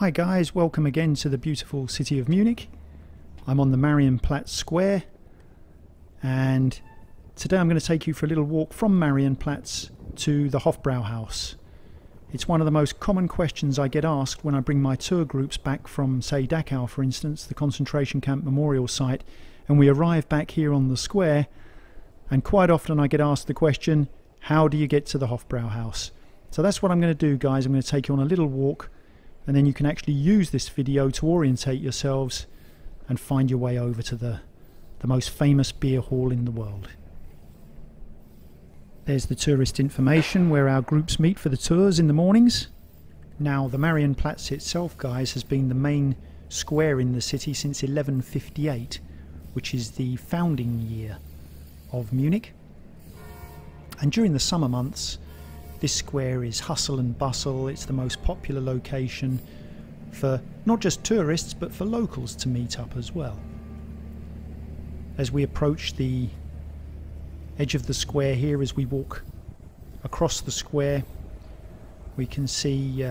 Hi guys, welcome again to the beautiful city of Munich. I'm on the Marienplatz square and today I'm going to take you for a little walk from Marienplatz to the Hofbrauhaus. It's one of the most common questions I get asked when I bring my tour groups back from, say, Dachau for instance, the concentration camp memorial site, and we arrive back here on the square, and quite often I get asked the question, how do you get to the Hofbrauhaus? So that's what I'm going to do, guys. I'm going to take you on a little walk, and then you can actually use this video to orientate yourselves and find your way over to the most famous beer hall in the world. There's the tourist information where our groups meet for the tours in the mornings. Now the Marienplatz itself, guys, has been the main square in the city since 1158, which is the founding year of Munich. And during the summer months this square is hustle and bustle. It's the most popular location for not just tourists but for locals to meet up as well. As we approach the edge of the square here, as we walk across the square, we can see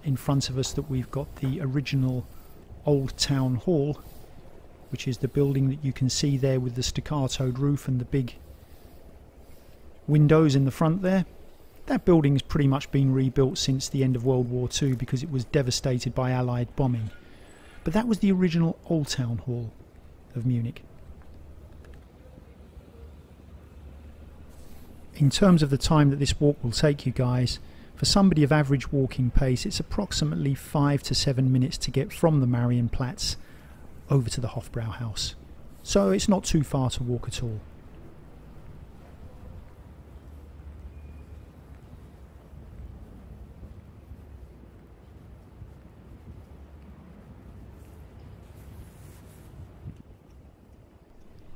in front of us that we've got the original old town hall, which is the building that you can see there with the stuccatoed roof and the big windows in the front there. That building's pretty much been rebuilt since the end of World War II because it was devastated by Allied bombing. But that was the original Old Town Hall of Munich. In terms of the time that this walk will take you guys, for somebody of average walking pace, it's approximately 5 to 7 minutes to get from the Marienplatz over to the Hofbrauhaus. So it's not too far to walk at all.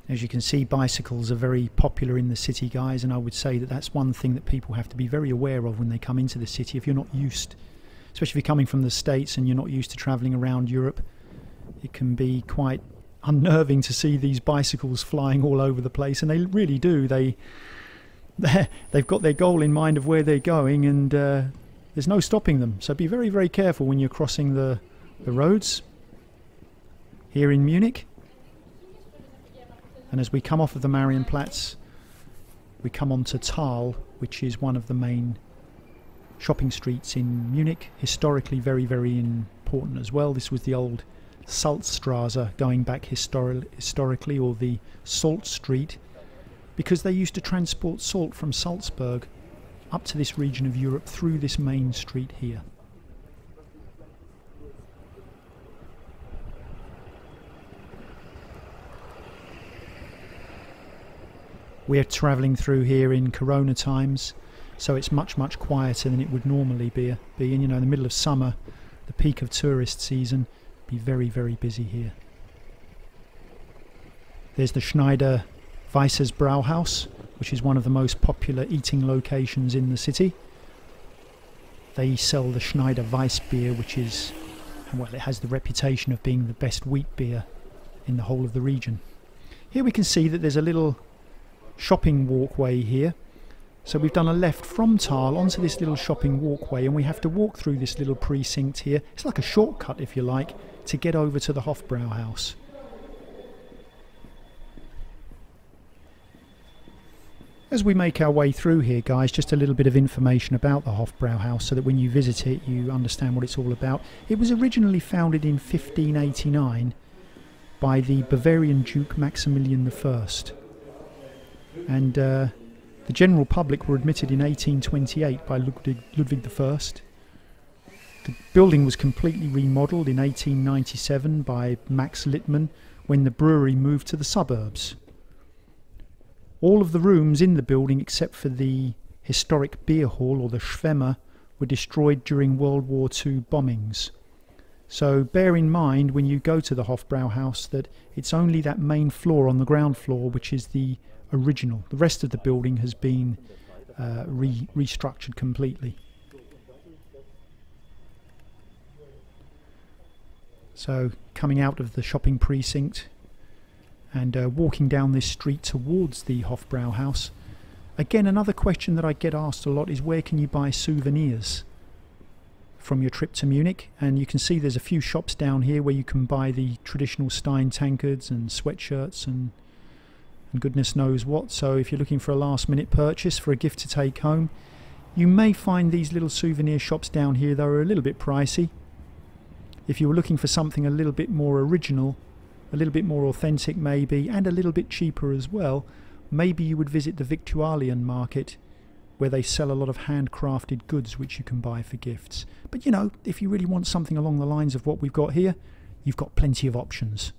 As you can see, bicycles are very popular in the city, guys, and I would say that that's one thing that people have to be very aware of when they come into the city. If you're not used, especially if you're coming from the States and you're not used to travelling around Europe, it can be quite unnerving to see these bicycles flying all over the place, and they really do. They've got their goal in mind of where they're going, and there's no stopping them. So be very, very careful when you're crossing the roads here in Munich. And as we come off of the Marienplatz, we come onto Thal, which is one of the main shopping streets in Munich. Historically very, very important as well. This was the old Salzstraße, going back historically, or the Salt Street, because they used to transport salt from Salzburg up to this region of Europe through this main street here. We're travelling through here in Corona times, so it's much, much quieter than it would normally be. And you know, in the middle of summer, the peak of tourist season, be very, very busy here. There's the Schneider Weiss's Brauhaus, which is one of the most popular eating locations in the city. They sell the Schneider Weiss beer, which is, well, it has the reputation of being the best wheat beer in the whole of the region. Here we can see that there's a little shopping walkway here, so we've done a left from Thal onto this little shopping walkway, and we have to walk through this little precinct here. It's like a shortcut, if you like, to get over to the Hofbrauhaus. As we make our way through here, guys, just a little bit of information about the Hofbrauhaus so that when you visit it you understand what it's all about. It was originally founded in 1589 by the Bavarian Duke Maximilian I. And the general public were admitted in 1828 by Ludwig I. The building was completely remodelled in 1897 by Max Littmann when the brewery moved to the suburbs. All of the rooms in the building except for the historic beer hall, or the Schwemme, were destroyed during World War II bombings. So bear in mind when you go to the Hofbrauhaus that it's only that main floor on the ground floor which is the original. The rest of the building has been restructured completely. So coming out of the shopping precinct and walking down this street towards the Hofbrauhaus, again another question that I get asked a lot is, where can you buy souvenirs from your trip to Munich. And you can see there's a few shops down here where you can buy the traditional Stein tankards and sweatshirts and goodness knows what. So if you're looking for a last minute purchase for a gift to take home, you may find these little souvenir shops down here that are a little bit pricey. If you were looking for something a little bit more original, a little bit more authentic maybe, and a little bit cheaper as well, maybe you would visit the Victorian Market, where they sell a lot of handcrafted goods which you can buy for gifts. But you know, if you really want something along the lines of what we've got here, you've got plenty of options.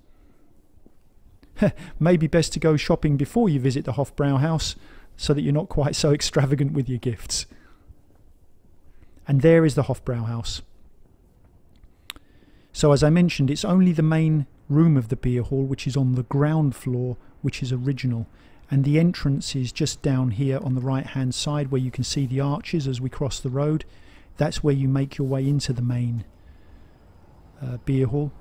Maybe best to go shopping before you visit the Hofbrauhaus, so that you're not quite so extravagant with your gifts. And there is the Hofbrauhaus. So as I mentioned, it's only the main room of the beer hall which is on the ground floor, which is original. And the entrance is just down here on the right hand side, where you can see the arches as we cross the road. That's where you make your way into the main beer hall.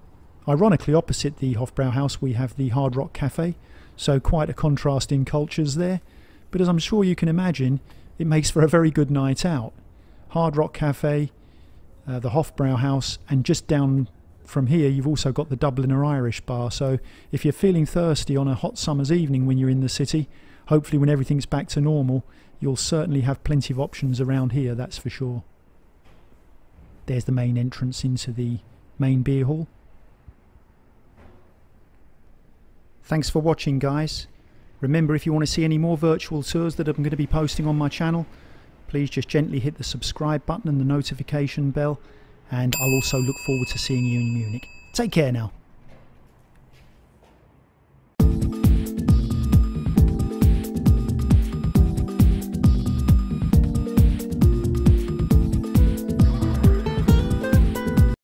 Ironically, opposite the Hofbrauhaus we have the Hard Rock Cafe, so quite a contrast in cultures there. But as I'm sure you can imagine, it makes for a very good night out. Hard Rock Cafe, the Hofbrauhaus, and just down from here you've also got the Dubliner Irish Bar. So if you're feeling thirsty on a hot summer's evening when you're in the city, hopefully when everything's back to normal, you'll certainly have plenty of options around here, that's for sure. There's the main entrance into the main beer hall. Thanks for watching, guys. Remember, if you want to see any more virtual tours that I'm going to be posting on my channel, please just gently hit the subscribe button and the notification bell, and I'll also look forward to seeing you in Munich. Take care now.